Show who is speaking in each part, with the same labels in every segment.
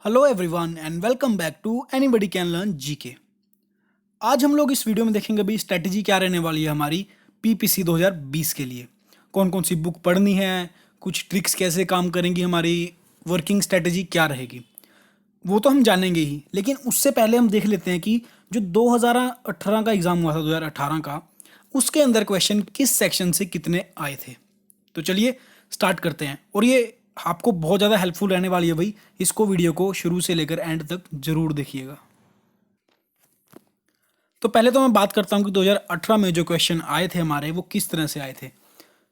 Speaker 1: Hello everyone and welcome back to anybody can learn GK. आज हम लोग इस वीडियो में देखेंगे भाई स्ट्रेटजी क्या रहने वाली है हमारी पीपीसी 2020 के लिए। कौन कौन सी बुक पढ़नी है, कुछ ट्रिक्स कैसे काम करेंगी, हमारी वर्किंग स्ट्रेटजी क्या रहेगी, वो तो हम जानेंगे ही। लेकिन उससे पहले हम देख लेते हैं कि जो 2018 का एग्ज़ाम हुआ था, 2018 का, उसके अंदर क्वेश्चन किस सेक्शन से कितने आए थे। तो चलिए स्टार्ट करते हैं। और ये आपको बहुत ज़्यादा हेल्पफुल रहने वाली है भाई, इसको वीडियो को शुरू से लेकर एंड तक जरूर देखिएगा। तो पहले तो मैं बात करता हूँ कि 2018 में जो क्वेश्चन आए थे हमारे, वो किस तरह से आए थे।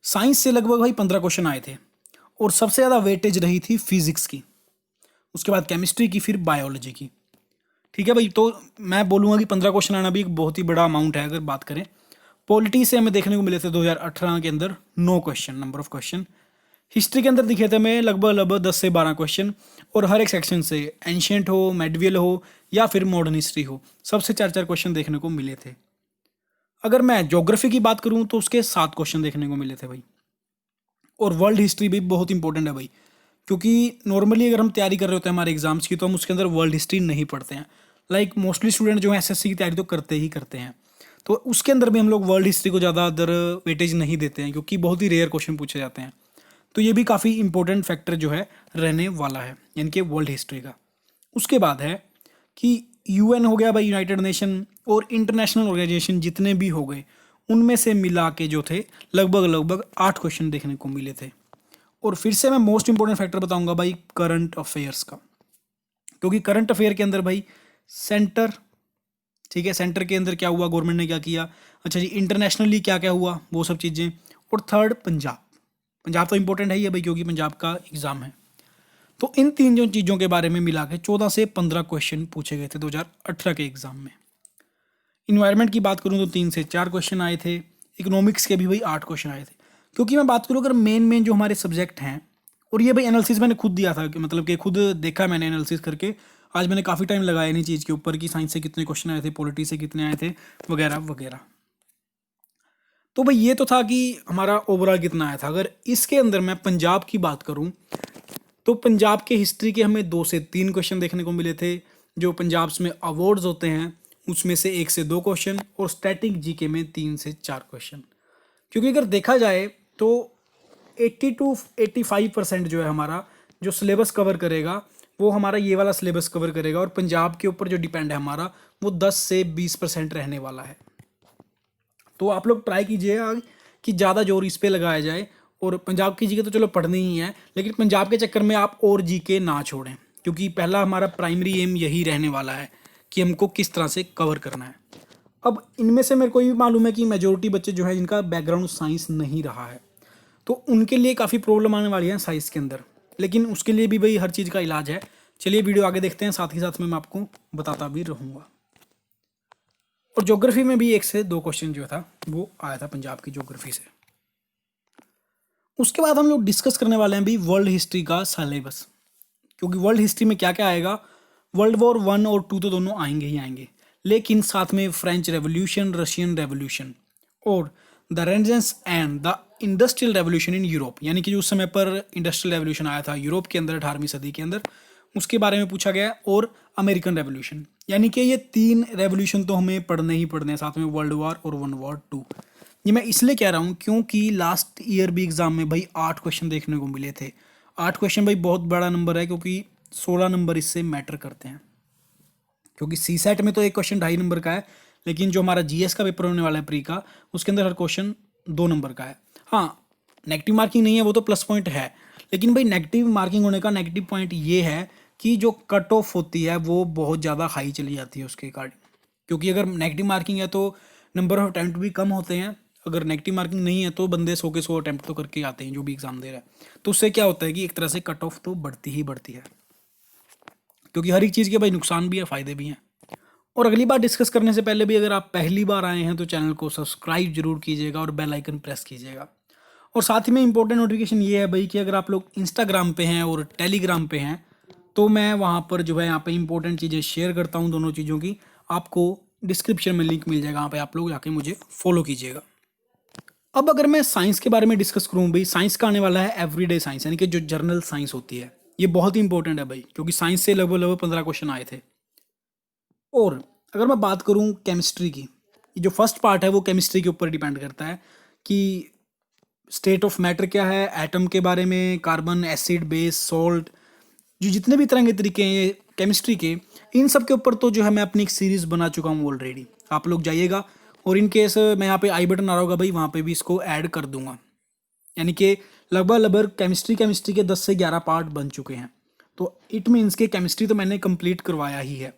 Speaker 1: साइंस से लगभग भाई 15 क्वेश्चन आए थे और सबसे ज़्यादा वेटेज रही थी फिजिक्स की, उसके बाद केमिस्ट्री की, फिर बायोलॉजी की। ठीक है भाई, तो मैं बोलूँगा कि 15 क्वेश्चन आना भी एक बहुत ही बड़ा अमाउंट है। अगर बात करें पॉलिटी से, हमें देखने को मिले थे 2018 के अंदर 9 question, number of question. History के अंदर दिखे थे हमें लगभग लगभग 10 से 12 क्वेश्चन, और हर एक सेक्शन से, एंशियंट हो, मेडिवल हो या फिर मॉडर्न हिस्ट्री हो, सबसे 4-4 क्वेश्चन देखने को मिले थे। अगर मैं ज्योग्राफी की बात करूं तो उसके 7 क्वेश्चन देखने को मिले थे भाई। और वर्ल्ड हिस्ट्री भी बहुत इंपॉर्टेंट है भाई, क्योंकि नॉर्मली अगर हम तैयारी कर रहे होते हैं हमारे एग्जाम्स की, तो हम उसके अंदर वर्ल्ड हिस्ट्री नहीं पढ़ते हैं। लाइक मोस्टली स्टूडेंट जो है एसएससी की तैयारी तो करते ही करते हैं, तो उसके अंदर भी हम लोग वर्ल्ड हिस्ट्री को ज़्यादा अदर वेटेज नहीं देते हैं, क्योंकि बहुत ही रेयर क्वेश्चन पूछे जाते हैं। तो ये भी काफ़ी इंपॉर्टेंट फैक्टर जो है रहने वाला है, यानी कि वर्ल्ड हिस्ट्री का। उसके बाद है कि यूएन हो गया भाई, यूनाइटेड नेशन, और इंटरनेशनल ऑर्गेनाइजेशन जितने भी हो गए, उनमें से मिला के जो थे लगभग लगभग 8 क्वेश्चन देखने को मिले थे। और फिर से मैं मोस्ट इंपॉर्टेंट फैक्टर बताऊंगा भाई करंट अफेयर्स का, क्योंकि करंट अफेयर के अंदर भाई सेंटर, ठीक है, सेंटर के अंदर क्या हुआ, गवर्नमेंट ने क्या किया, अच्छा जी, इंटरनेशनली क्या क्या हुआ, वो सब चीज़ें। और थर्ड पंजाब, पंजाब तो इंपॉर्टेंट है ही है भाई, क्योंकि पंजाब का एग्ज़ाम है। तो इन तीन जो चीज़ों के बारे में मिला के 14 से 15 क्वेश्चन पूछे गए थे 2018 के एग्ज़ाम में। इन्वायरमेंट की बात करूँ तो 3 से 4 क्वेश्चन आए थे। इकोनॉमिक्स के भी भाई 8 क्वेश्चन आए थे। क्योंकि मैं बात करूँ अगर मेन जो हमारे सब्जेक्ट हैं, और ये भाई एनालिसिस मैंने खुद दिया था, कि मतलब कि खुद देखा मैंने एनालिसिस करके। आज मैंने काफ़ी टाइम लगाया इन्हीं चीज़ के ऊपर कि साइंस से कितने क्वेश्चन आए थे, पॉलिटी से कितने आए थे, वगैरह वगैरह। तो भाई ये तो था कि हमारा ओवरऑल कितना आया था। अगर इसके अंदर मैं पंजाब की बात करूं, तो पंजाब के हिस्ट्री के हमें 2 से 3 क्वेश्चन देखने को मिले थे। जो पंजाब में अवार्ड्स होते हैं उसमें से 1 से 2 क्वेश्चन, और स्टैटिक जीके में 3 से 4 क्वेश्चन। क्योंकि अगर देखा जाए तो 80 टू 85% जो है हमारा जो सिलेबस कवर करेगा, वो हमारा ये वाला सिलेबस कवर करेगा। और पंजाब के ऊपर जो डिपेंड है हमारा, वो 10 से 20% रहने वाला है। तो आप लोग ट्राई कीजिएगा कि ज़्यादा जोर इस पे लगाया जाए। और पंजाब की जीके तो चलो पढ़नी ही है, लेकिन पंजाब के चक्कर में आप और जीके ना छोड़ें, क्योंकि पहला हमारा प्राइमरी एम यही रहने वाला है कि हमको किस तरह से कवर करना है। अब इनमें से मेरे को ये भी मालूम है कि मेजोरिटी बच्चे जो है जिनका बैकग्राउंड साइंस नहीं रहा है, तो उनके लिए काफ़ी प्रॉब्लम आने वाली है साइंस के अंदर। लेकिन उसके लिए भी भाई हर चीज़ का इलाज है। चलिए वीडियो आगे देखते हैं, साथ ही साथ में मैं आपको बताता भी रहूँगा। और ज्योग्राफी में भी 1 से 2 क्वेश्चन जो था वो आया था पंजाब की ज्योग्राफी से। उसके बाद हम लोग डिस्कस करने वाले हैं भी वर्ल्ड हिस्ट्री का सिलेबस, क्योंकि वर्ल्ड हिस्ट्री में क्या क्या आएगा। वर्ल्ड वॉर 1 और 2 तो दोनों आएंगे ही आएंगे, लेकिन साथ में फ्रेंच रेवोल्यूशन, रशियन रेवोल्यूशन, और the renaissance and the industrial revolution in Europe, यानी कि जो उस समय पर इंडस्ट्रियल रेवोल्यूशन आया था यूरोप के अंदर 18वीं सदी के अंदर, उसके बारे में पूछा गया। और अमेरिकन रेवोल्यूशन, यानी कि ये 3 रेवोल्यूशन तो हमें पढ़ने ही पढ़ने हैं, साथ में वर्ल्ड वॉर और वर्ल्ड वॉर 2। ये मैं इसलिए कह रहा हूँ क्योंकि लास्ट ईयर भी एग्जाम में भाई 8 क्वेश्चन देखने को मिले थे। 8 क्वेश्चन भाई बहुत बड़ा नंबर है, क्योंकि 16 नंबर इससे मैटर करते हैं। क्योंकि सी सेट में तो एक क्वेश्चन 2.5 नंबर का है, लेकिन जो हमारा जीएस का पेपर होने वाला है प्री का, उसके अंदर हर क्वेश्चन 2 नंबर का है। हाँ, नेगेटिव मार्किंग नहीं है, वो तो प्लस पॉइंट है। लेकिन भाई नेगेटिव मार्किंग होने का नेगेटिव पॉइंट ये है कि जो कट ऑफ होती है वो बहुत ज़्यादा हाई चली जाती है उसके अकॉर्डिंग। क्योंकि अगर नेगेटिव मार्किंग है तो नंबर ऑफ अटैम्प्ट भी कम होते हैं। अगर नेगेटिव मार्किंग नहीं है तो बंदे 100 के 100 अटैम्प्ट तो करके आते हैं जो भी एग्जाम दे रहा है। तो उससे क्या होता है कि एक तरह से कट ऑफ तो बढ़ती ही बढ़ती है, क्योंकि हर एक चीज़ के भाई नुकसान भी है, फ़ायदे भी हैं। और अगली बार डिस्कस करने से पहले भी अगर आप पहली बार आए हैं तो चैनल को सब्सक्राइब जरूर कीजिएगा और बेल आइकन प्रेस कीजिएगा। और साथ ही में इंपॉर्टेंट नोटिफिकेशन ये है भाई कि अगर आप लोग इंस्टाग्राम पे हैं और टेलीग्राम पे हैं, तो मैं वहाँ पर जो है यहाँ पे इंपॉर्टेंट चीज़ें शेयर करता हूँ, दोनों चीज़ों की। आपको डिस्क्रिप्शन में लिंक मिल जाएगा, वहाँ पे आप लोग जाके मुझे फॉलो कीजिएगा। अब अगर मैं साइंस के बारे में डिस्कस करूँ भाई, साइंस का आने वाला है एवरीडे साइंस, यानी कि जो जर्नल साइंस होती है, ये बहुत ही इंपॉर्टेंट है भाई, क्योंकि साइंस से लगभग लगभग 15 क्वेश्चन आए थे। और अगर मैं बात करूँ केमिस्ट्री की, ये जो फर्स्ट पार्ट है वो केमिस्ट्री के ऊपर डिपेंड करता है कि स्टेट ऑफ मैटर क्या है, एटम के बारे में, कार्बन, एसिड, बेस, सॉल्ट, जो जितने भी तरह के तरीके हैं ये केमिस्ट्री के, इन सब के ऊपर तो जो है मैं अपनी एक सीरीज़ बना चुका हूँ ऑलरेडी। आप लोग जाइएगा, और इन केस मैं यहाँ पे आई बटन आ रहा होगा भाई, वहाँ पे भी इसको ऐड कर दूंगा। यानी कि लगभग लगभग केमिस्ट्री के 10 से 11 पार्ट बन चुके हैं। तो इट मीन्स के केमिस्ट्री तो मैंने कंप्लीट करवाया ही है।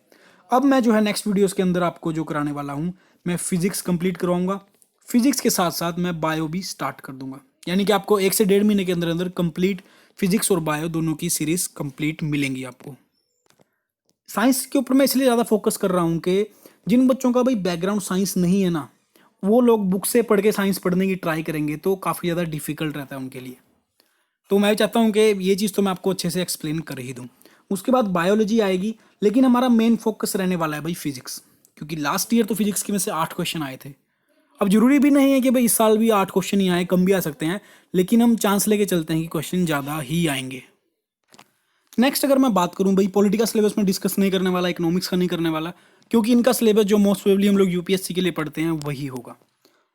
Speaker 1: अब मैं जो है नेक्स्ट वीडियोस के अंदर आपको जो कराने वाला हूँ, मैं फिजिक्स कंप्लीट करवाऊंगा। फिजिक्स के साथ साथ मैं बायो भी स्टार्ट कर दूंगा, यानी कि आपको 1 से 1.5 महीने के अंदर अंदर कंप्लीट फिजिक्स और बायो दोनों की सीरीज कंप्लीट मिलेंगी आपको। साइंस के ऊपर मैं इसलिए ज़्यादा फोकस कर रहा हूँ कि जिन बच्चों का भाई बैकग्राउंड साइंस नहीं है ना, वो लोग बुक से पढ़ के साइंस पढ़ने की ट्राई करेंगे तो काफ़ी ज़्यादा डिफिकल्ट रहता है उनके लिए। तो मैं चाहता हूँ कि ये चीज़ तो मैं आपको अच्छे से एक्सप्लेन कर ही दूँ। उसके बाद बायोलॉजी आएगी, लेकिन हमारा मेन फोकस रहने वाला है भाई फिजिक्स, क्योंकि लास्ट ईयर तो फिजिक्स के में से 8 क्वेश्चन आए थे। अब जरूरी भी नहीं है कि भाई इस साल भी 8 क्वेश्चन ही आए, कम भी आ सकते हैं, लेकिन हम चांस लेके चलते हैं कि क्वेश्चन ज़्यादा ही आएंगे। नेक्स्ट अगर मैं बात करूं भाई, पॉलिटी का सिलेबस में डिस्कस नहीं करने वाला, इकोनॉमिक्स का नहीं करने वाला, क्योंकि इनका सिलेबस जो मोस्ट प्रोबेबली हम लोग यूपीएससी के लिए पढ़ते हैं वही होगा।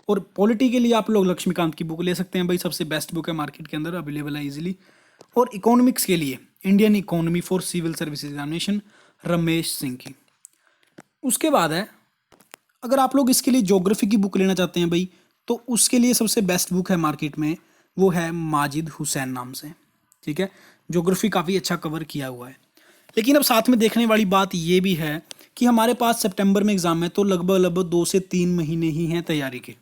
Speaker 1: और पॉलिटी के लिए आप लोग लक्ष्मीकांत की बुक ले सकते हैं भाई, सबसे बेस्ट बुक है मार्केट के अंदर, अवेलेबल है इजीली। और इकोनॉमिक्स के लिए Indian economy for civil service examination, Ramesh Singh की। उसके बाद है, अगर आप लोग इसके लिए ज्योग्राफी की बुक लेना चाहते हैं भाई, तो उसके लिए सबसे बेस्ट बुक है मार्केट में, वो है माजिद हुसैन नाम से। ठीक है, ज्योग्राफी काफ़ी अच्छा कवर किया हुआ है। लेकिन अब साथ में देखने वाली बात ये भी है कि हमारे पास सितंबर में एग्जाम है, तो लगभग लगभग 2 से 3 महीने ही हैं तैयारी के।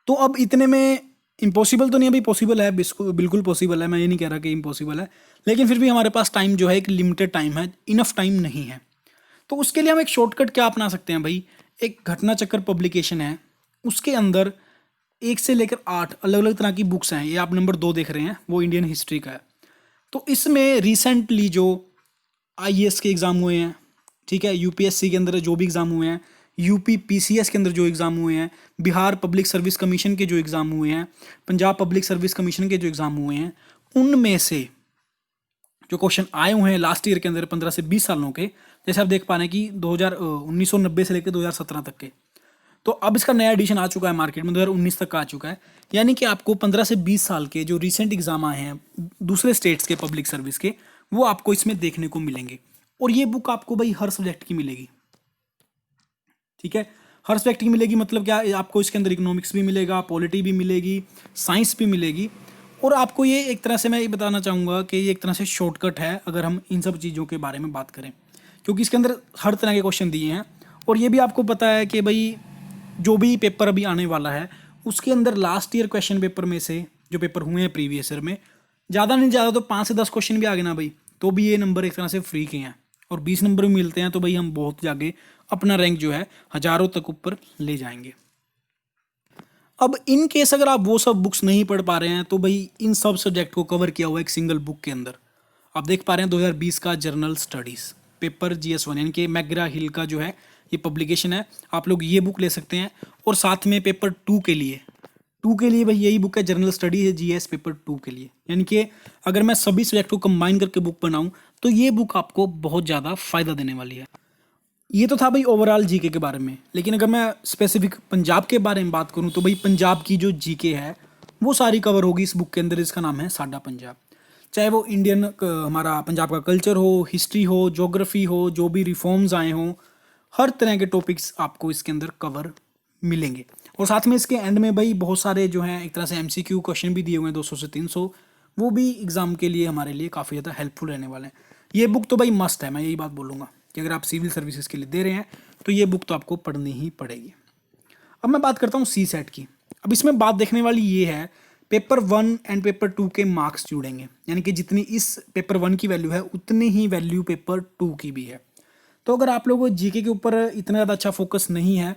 Speaker 1: तो अब इतने में इम्पॉसिबल तो नहीं है भाई, पॉसिबल है, बिल्कुल पॉसिबल है, मैं ये नहीं कह रहा कि इम्पॉसिबल है, लेकिन फिर भी हमारे पास टाइम जो है एक लिमिटेड टाइम है, इनफ टाइम नहीं है। तो उसके लिए हम एक शॉर्टकट क्या अपना सकते हैं भाई, एक घटना चक्कर पब्लिकेशन है, उसके अंदर 1 से लेकर 8 अलग अलग तरह की बुक्स हैं। ये आप नंबर 2 देख रहे हैं, वो इंडियन हिस्ट्री का है। तो इसमें रिसेंटली जो आईएएस के एग्ज़ाम हुए हैं, ठीक है, यूपीएससी के अंदर जो भी एग्ज़ाम हुए हैं, यूपी पीसीएस के अंदर जो एग्ज़ाम हुए हैं, बिहार पब्लिक सर्विस कमीशन के जो एग्ज़ाम हुए हैं, पंजाब पब्लिक सर्विस कमीशन के जो एग्ज़ाम हुए हैं, उनमें से जो क्वेश्चन आए हुए हैं लास्ट ईयर के अंदर 15 से 20 सालों के, जैसे आप देख पा रहे हैं कि 1990 से लेकर 2017 तक के, तो अब इसका नया एडिशन आ चुका है मार्केट में, 2019 तक का आ चुका है। यानी कि आपको 15 से 20 साल के जो रिसेंट एग्जाम आए हैं दूसरे स्टेट्स के पब्लिक सर्विस के, वो आपको इसमें देखने को मिलेंगे। और ये बुक आपको भाई हर सब्जेक्ट की मिलेगी। ठीक है, हर सब्जेक्ट की मिलेगी मतलब क्या, आपको इसके अंदर इकोनॉमिक्स भी मिलेगा, पॉलिटी भी मिलेगी, साइंस भी मिलेगी। और आपको ये एक तरह से मैं ये बताना चाहूँगा कि ये एक तरह से शॉर्टकट है अगर हम इन सब चीज़ों के बारे में बात करें, क्योंकि इसके अंदर हर तरह के क्वेश्चन दिए हैं। और ये भी आपको पता है कि भाई जो भी पेपर अभी आने वाला है, उसके अंदर लास्ट ईयर क्वेश्चन पेपर में से जो पेपर हुए हैं प्रीवियस ईयर में, ज़्यादा नहीं ज़्यादा तो 5 से 10 क्वेश्चन भी आ गए ना भाई, तो भी ये नंबर एक तरह से फ्री के हैं। और 20 नंबर भी मिलते हैं तो भाई हम बहुत आगे अपना रैंक जो है हज़ारों तक ऊपर ले जाएंगे। अब इन केस अगर आप वो सब बुक्स नहीं पढ़ पा रहे हैं, तो भाई इन सब सब्जेक्ट को कवर किया हुआ एक सिंगल बुक के अंदर आप देख पा रहे हैं 2020 का जर्नल स्टडीज़ पेपर GS1, यानी कि मैकग्रा हिल का जो है ये पब्लिकेशन है, आप लोग ये बुक ले सकते हैं। और साथ में पेपर 2 के लिए भाई यही बुक है, जर्नल स्टडी है GS पेपर 2 के लिए। यानी कि अगर मैं सभी सब्जेक्ट को कंबाइन करके बुक बनाऊं तो ये बुक आपको बहुत ज़्यादा फ़ायदा देने वाली है। ये तो था भाई ओवरऑल जीके के बारे में, लेकिन अगर मैं स्पेसिफिक पंजाब के बारे में बात करूं तो भाई पंजाब की जो जीके है वो सारी कवर होगी इस बुक के अंदर। इसका नाम है साडा पंजाब। चाहे वो इंडियन हमारा पंजाब का कल्चर हो, हिस्ट्री हो, ज्योग्राफी हो, जो भी रिफॉर्म्स आए हों, हर तरह के टॉपिक्स आपको इसके अंदर कवर मिलेंगे। और साथ में इसके एंड में भाई बहुत सारे जो हैं एक तरह से MCQ क्वेश्चन भी दिए हुए हैं 200 से 300, वो भी एग्ज़ाम के लिए हमारे लिए काफ़ी ज़्यादा हेल्पफुल रहने वाले हैं। ये बुक तो भाई मस्ट है, मैं यही बात बोलूँगा कि अगर आप सिविल सर्विसेज के लिए दे रहे हैं तो ये बुक तो आपको पढ़नी ही पड़ेगी। अब मैं बात करता हूँ CSAT की। अब इसमें बात देखने वाली ये है, पेपर 1 एंड पेपर 2 के मार्क्स जुड़ेंगे, यानी कि जितनी इस पेपर 1 की वैल्यू है उतनी ही वैल्यू पेपर 2 की भी है। तो अगर आप लोगों को जीके के ऊपर इतना ज़्यादा अच्छा फोकस नहीं है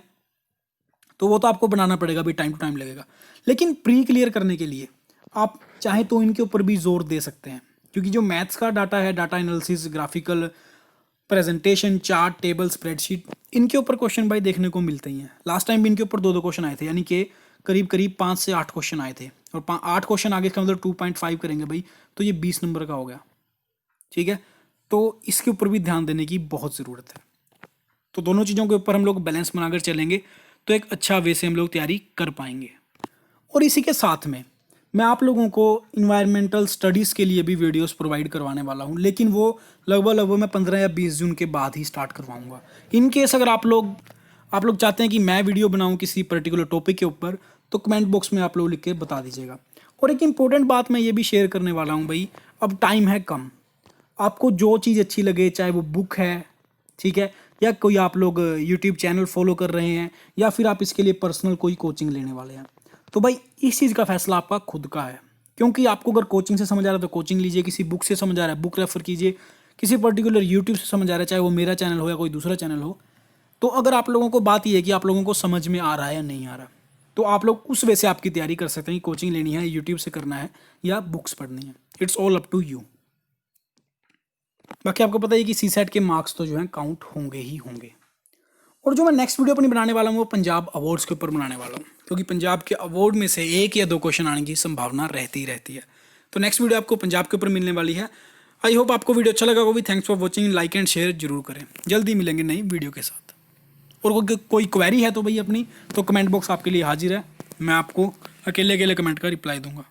Speaker 1: तो वो तो आपको बनाना पड़ेगा भी, टाइम टू टाइम लगेगा। लेकिन प्री क्लियर करने के लिए आप चाहे तो इनके ऊपर भी जोर दे सकते हैं, क्योंकि जो मैथ्स का डाटा है, data analysis, graphical presentation, chart, table, spreadsheet, इनके ऊपर क्वेश्चन भाई देखने को मिलते ही हैं। लास्ट टाइम भी इनके ऊपर 2-2 क्वेश्चन आए थे, यानी कि करीब करीब 5 से 8 क्वेश्चन आए थे। और 8 क्वेश्चन आगे इसका मतलब 2.5 करेंगे भाई, तो ये 20 नंबर का हो गया। ठीक है, तो इसके ऊपर भी ध्यान देने की बहुत ज़रूरत है। तो दोनों चीज़ों के ऊपर हम लोग बैलेंस बनाकर चलेंगे तो एक अच्छा वे से हम लोग तैयारी कर पाएंगे। और इसी के साथ में मैं आप लोगों को इन्वायरमेंटल स्टडीज़ के लिए भी वीडियोस प्रोवाइड करवाने वाला हूँ, लेकिन वो लगभग मैं 15 या 20 जून के बाद ही स्टार्ट करवाऊँगा। इन केस अगर आप लोग चाहते हैं कि मैं वीडियो बनाऊँ किसी पर्टिकुलर टॉपिक के ऊपर, तो कमेंट बॉक्स में आप लोग लिख के बता दीजिएगा। और एक इम्पोर्टेंट बात मैं ये भी शेयर करने वाला हूँ भाई, अब टाइम है कम। आपको जो चीज़ अच्छी लगे, चाहे वो बुक है, ठीक है, या कोई आप लोग यूट्यूब चैनल फॉलो कर रहे हैं, या फिर आप इसके लिए पर्सनल कोई कोचिंग लेने वाले हैं, तो भाई इस चीज़ का फैसला आपका खुद का है। क्योंकि आपको अगर कोचिंग से समझ आ रहा है तो कोचिंग लीजिए, किसी बुक से समझ आ रहा है बुक रेफर कीजिए, किसी पर्टिकुलर यूट्यूब से समझ आ रहा है, चाहे वो मेरा चैनल हो या कोई दूसरा चैनल हो। तो अगर आप लोगों को बात ये है कि आप लोगों को समझ में आ रहा है या नहीं आ रहा, तो आप लोग उस वे से आपकी तैयारी कर सकते हैं कि कोचिंग लेनी है, यूट्यूब से करना है या बुक्स पढ़नी है। It's all up to you. बाकी आपको पता है कि सीसेट के मार्क्स तो जो हैं काउंट होंगे ही होंगे। और जो मैं नेक्स्ट वीडियो अपनी बनाने वाला हूँ वो पंजाब अवार्ड्स के ऊपर बनाने वाला हूँ, क्योंकि पंजाब के अवार्ड में से 1 या 2 क्वेश्चन आने की संभावना रहती ही रहती है। तो नेक्स्ट वीडियो आपको पंजाब के ऊपर मिलने वाली है। आई होप आपको वीडियो अच्छा लगा होगा भी। Thanks for watching, like and share जरूर करें। जल्दी मिलेंगे नई वीडियो के साथ। और कोई क्वेरी है तो भाई अपनी, तो कमेंट बॉक्स आपके लिए हाजिर है, मैं आपको अकेले अकेले कमेंट का रिप्लाई दूंगा।